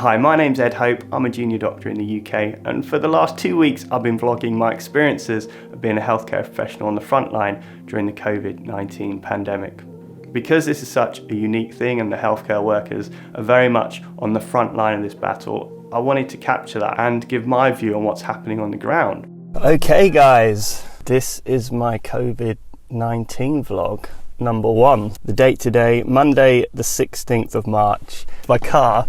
Hi, my name's Ed Hope, I'm a junior doctor in the UK, and for the last 2 weeks I've been vlogging my experiences of being a healthcare professional on the front line during the COVID-19 pandemic. Because this is such a unique thing and the healthcare workers are very much on the front line of this battle, I wanted to capture that and give my view on what's happening on the ground. Okay guys, this is my COVID-19 vlog. Number 1. The date today, Monday the 16th of March. My car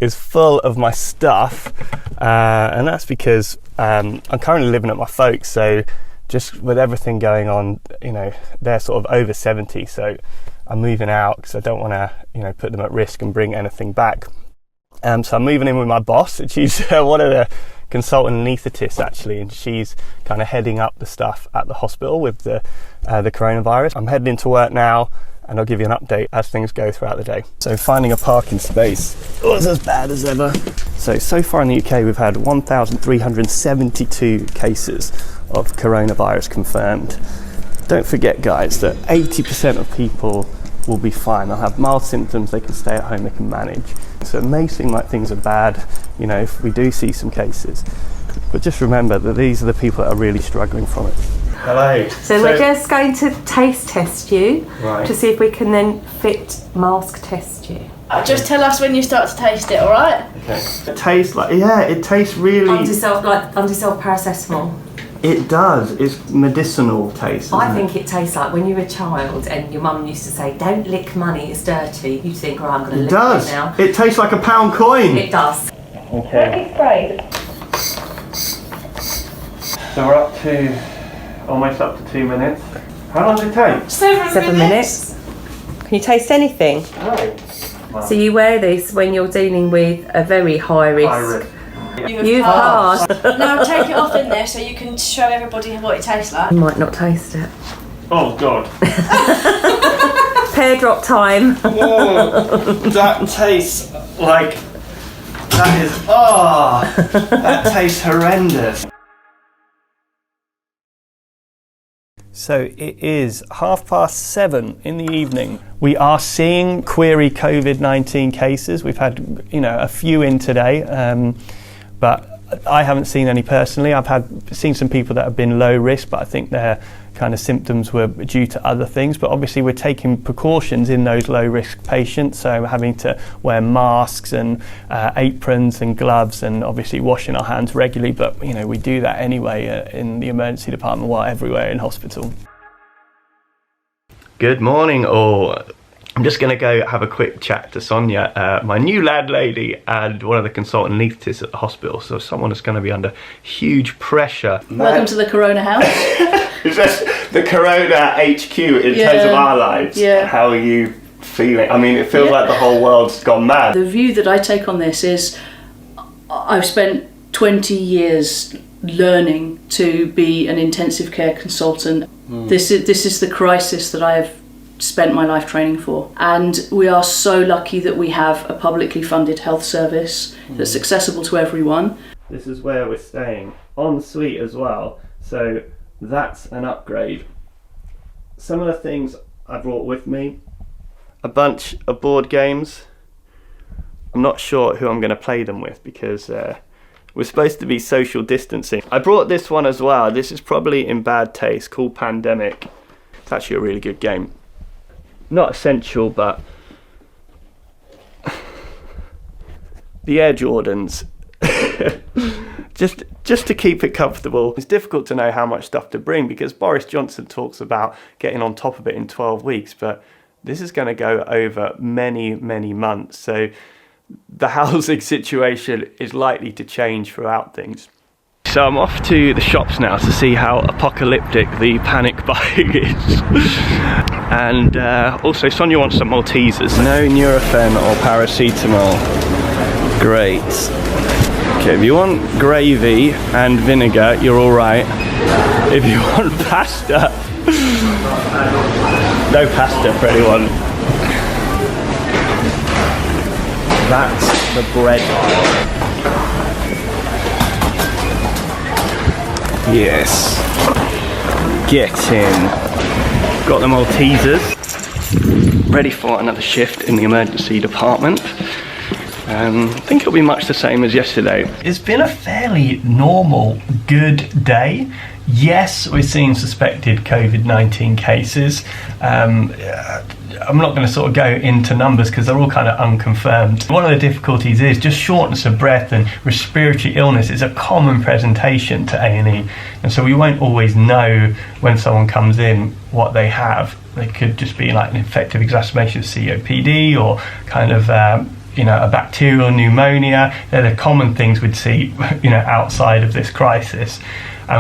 is full of my stuff and that's because I'm currently living at my folks, so just with everything going on, you know, they're sort of over 70, so I'm moving out because I don't want to, you know, put them at risk and bring anything back. So I'm moving in with my boss, and she's one of the consultant anaesthetists actually, and she's kind of heading up the stuff at the hospital with the coronavirus. I'm heading into work now, and I'll give you an update as things go throughout the day. So finding a parking space was as bad as ever. So far in the UK we've had 1,372 cases of coronavirus confirmed. Don't forget guys that 80% of people will be fine. They'll have mild symptoms, they can stay at home, they can manage. So it may seem like things are bad, you know, if we do see some cases. But just remember that these are the people that are really struggling from it. Hello. So we're just going to taste test you, right, to see if we can then fit mask test you. Just tell us when you start to taste it, alright? Okay. It tastes like, yeah, it tastes really... Undesolved paracetamol. It does. It's medicinal taste. I think it tastes like when you were a child and your mum used to say, "Don't lick money, it's dirty." You think, "Oh, I'm going to lick it now." It tastes like a £1 coin. It does. Okay. Great. So we're almost up to 2 minutes. How long does it take? 7 minutes. Can you taste anything? No. So you wear this when you're dealing with a very high risk. You've passed. Now take it off in there so you can show everybody what it tastes like. You might not taste it. Oh God. Pear drop time. Oh, that tastes like, that tastes horrendous. So it is 7:30 in the evening. We are seeing query COVID-19 cases. We've had, you know, a few in today, but I haven't seen any personally. I've seen some people that have been low risk, but I think their kind of symptoms were due to other things. But obviously we're taking precautions in those low risk patients, so we're having to wear masks and aprons and gloves, and obviously washing our hands regularly. But you know, we do that anyway in the emergency department while everywhere in hospital. Good morning all. I'm just going to go have a quick chat to Sonia, my new landlady and one of the consultant anaesthetists at the hospital. So someone is going to be under huge pressure. Welcome to the Corona house. It's just the Corona HQ in terms of our lives. Yeah. How are you feeling? I mean, it feels like the whole world's gone mad. The view that I take on this is I've spent 20 years learning to be an intensive care consultant. This is the crisis that I have spent my life training for, and we are so lucky that we have a publicly funded health service that's accessible to everyone. This is where we're staying, en suite as well, so that's an upgrade. Some of the things I brought with me: a bunch of board games. I'm not sure who I'm going to play them with because we're supposed to be social distancing. I brought this one as well. This is probably in bad taste, called Pandemic. It's actually a really good game. Not essential, but the Air Jordans, just to keep it comfortable. It's difficult to know how much stuff to bring because Boris Johnson talks about getting on top of it in 12 weeks, but this is going to go over many, many months. So the housing situation is likely to change throughout things. So I'm off to the shops now to see how apocalyptic the panic buying is. And also Sonia wants some Maltesers. No Nurofen or paracetamol. Great. Okay, if you want gravy and vinegar, you're alright. If you want pasta, no pasta for anyone. That's the bread aisle. Yes. Get in. Got the Maltesers. Ready for another shift in the emergency department. I think it'll be much the same as yesterday. It's been a fairly normal, good day. Yes, we're seeing suspected COVID-19 cases. I'm not going to sort of go into numbers because they're all kind of unconfirmed. One of the difficulties is just shortness of breath and respiratory illness is a common presentation to A&E, and so we won't always know when someone comes in what they have. They could just be like an infective exacerbation of COPD or kind of a bacterial pneumonia. They're the common things we'd see outside of this crisis.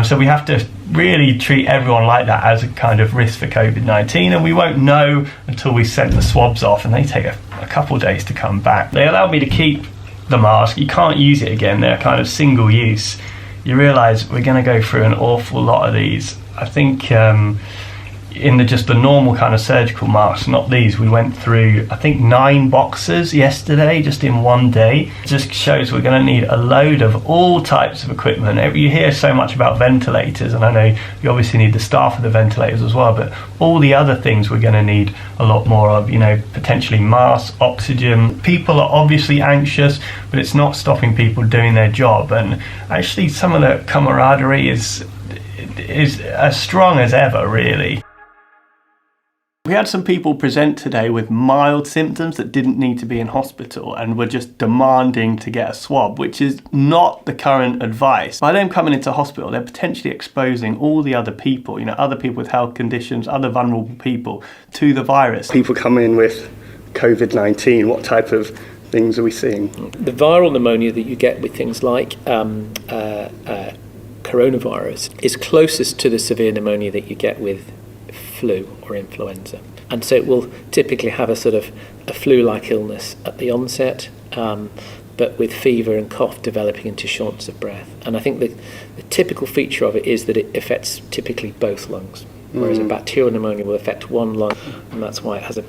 So we have to really treat everyone like that as a kind of risk for COVID-19, and we won't know until we send the swabs off, and they take a couple of days to come back. They allowed me to keep the mask. You can't use it again. They're kind of single use. You realise we're going to go through an awful lot of these. I think in the normal kind of surgical masks, not these, we went through I think 9 boxes yesterday just in one day. It just shows we're going to need a load of all types of equipment. You hear so much about ventilators, and I know you obviously need the staff of the ventilators as well, but all the other things we're going to need a lot more of, potentially masks, oxygen. People are obviously anxious, but it's not stopping people doing their job, and actually some of the camaraderie is as strong as ever, really. We had some people present today with mild symptoms that didn't need to be in hospital and were just demanding to get a swab, which is not the current advice. By them coming into hospital, they're potentially exposing all the other people, other people with health conditions, other vulnerable people to the virus. People come in with COVID-19, what type of things are we seeing? The viral pneumonia that you get with things like coronavirus is closest to the severe pneumonia that you get with flu or influenza, and so it will typically have a sort of a flu-like illness at the onset, but with fever and cough developing into shortness of breath. And I think the typical feature of it is that it affects typically both lungs, whereas a bacterial pneumonia will affect one lung, and that's why it has a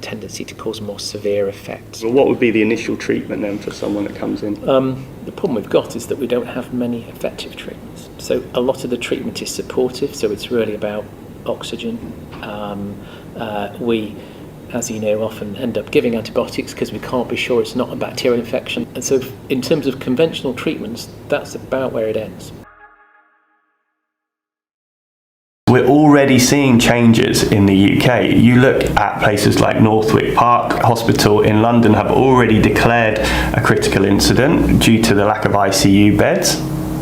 tendency to cause more severe effects. Well, what would be the initial treatment then for someone that comes in? The problem we've got is that we don't have many effective treatments. So a lot of the treatment is supportive, so it's really about oxygen. We, as you know, often end up giving antibiotics because we can't be sure it's not a bacterial infection. And so in terms of conventional treatments, that's about where it ends. We're already seeing changes in the UK. You look at places like Northwick Park Hospital in London have already declared a critical incident due to the lack of ICU beds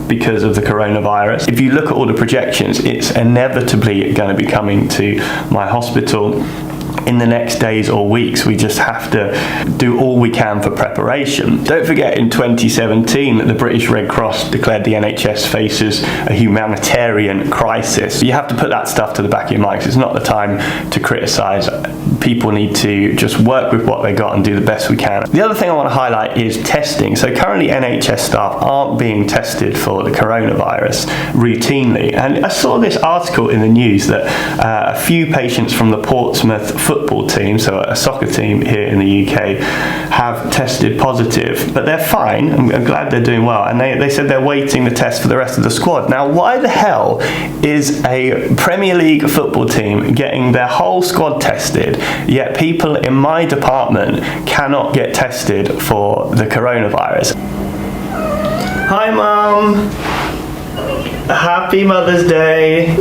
because of the coronavirus. If you look at all the projections, it's inevitably going to be coming to my hospital in the next days or weeks. We just have to do all we can for preparation. Don't forget, in 2017, the British Red Cross declared the NHS faces a humanitarian crisis. You have to put that stuff to the back of your mind. It's not the time to criticise. People need to just work with what they got and do the best we can. The other thing I want to highlight is testing. So currently NHS staff aren't being tested for the coronavirus routinely. And I saw this article in the news that a few patients from the Portsmouth football team, so a soccer team here in the UK, have tested positive, but they're fine. I'm glad they're doing well, and they said they're waiting the test for the rest of the squad. Now, why the hell is a Premier League football team getting their whole squad tested, yet people in my department cannot get tested for the coronavirus? Hi Mum! Happy Mother's Day!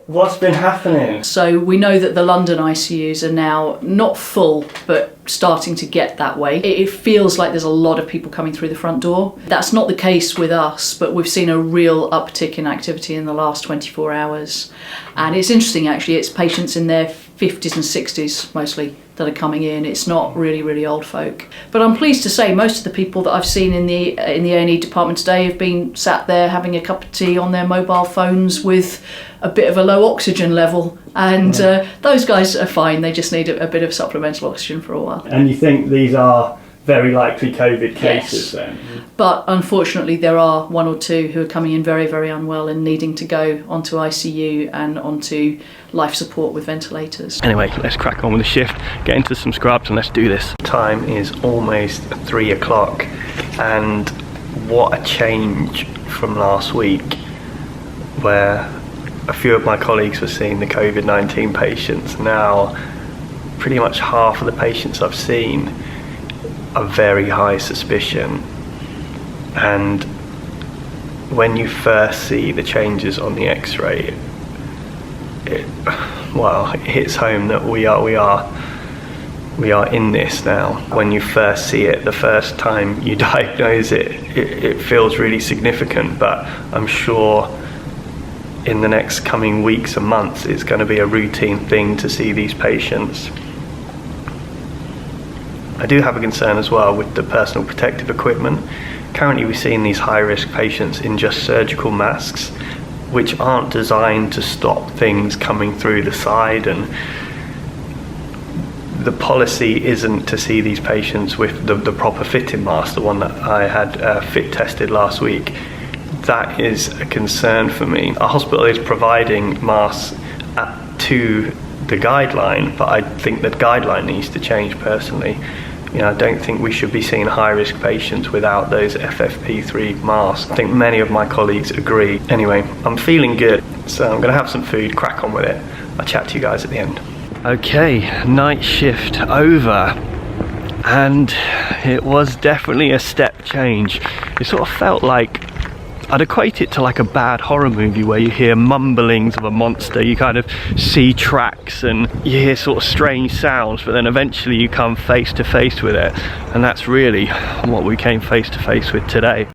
What's been happening? So we know that the London ICUs are now not full, but starting to get that way. It feels like there's a lot of people coming through the front door. That's not the case with us, but we've seen a real uptick in activity in the last 24 hours. And it's interesting, actually, it's patients in their 50s and 60s mostly that are coming in. It's not really old folk. But I'm pleased to say most of the people that I've seen in the A&E department today have been sat there having a cup of tea on their mobile phones with a bit of a low oxygen level, and those guys are fine. They just need a bit of supplemental oxygen for a while. And you think these are very likely COVID cases then? But unfortunately there are one or two who are coming in very unwell and needing to go onto ICU and onto life support with ventilators. Anyway, let's crack on with the shift, get into some scrubs and let's do this. Time is almost 3 o'clock, and what a change from last week where a few of my colleagues were seeing the COVID-19 patients. Now pretty much half of the patients I've seen are very high suspicion, and when you first see the changes on the X-ray, it hits home that we are in this now. When you first see it, the first time you diagnose it, it feels really significant, but I'm sure in the next coming weeks and months it's going to be a routine thing to see these patients. I do have a concern as well with the personal protective equipment. Currently we're seeing these high-risk patients in just surgical masks, which aren't designed to stop things coming through the side, and the policy isn't to see these patients with the proper fitting mask, the one that I had fit tested last week. That is a concern for me. Our hospital is providing masks to the guideline, but I think that guideline needs to change personally. I don't think we should be seeing high-risk patients without those FFP3 masks. I think many of my colleagues agree. Anyway, I'm feeling good, so I'm gonna have some food, crack on with it. I'll chat to you guys at the end. Okay, night shift over, and it was definitely a step change. It sort of felt like, I'd equate it to like a bad horror movie where you hear mumblings of a monster, you kind of see tracks and you hear sort of strange sounds, but then eventually you come face to face with it, and that's really what we came face to face with today.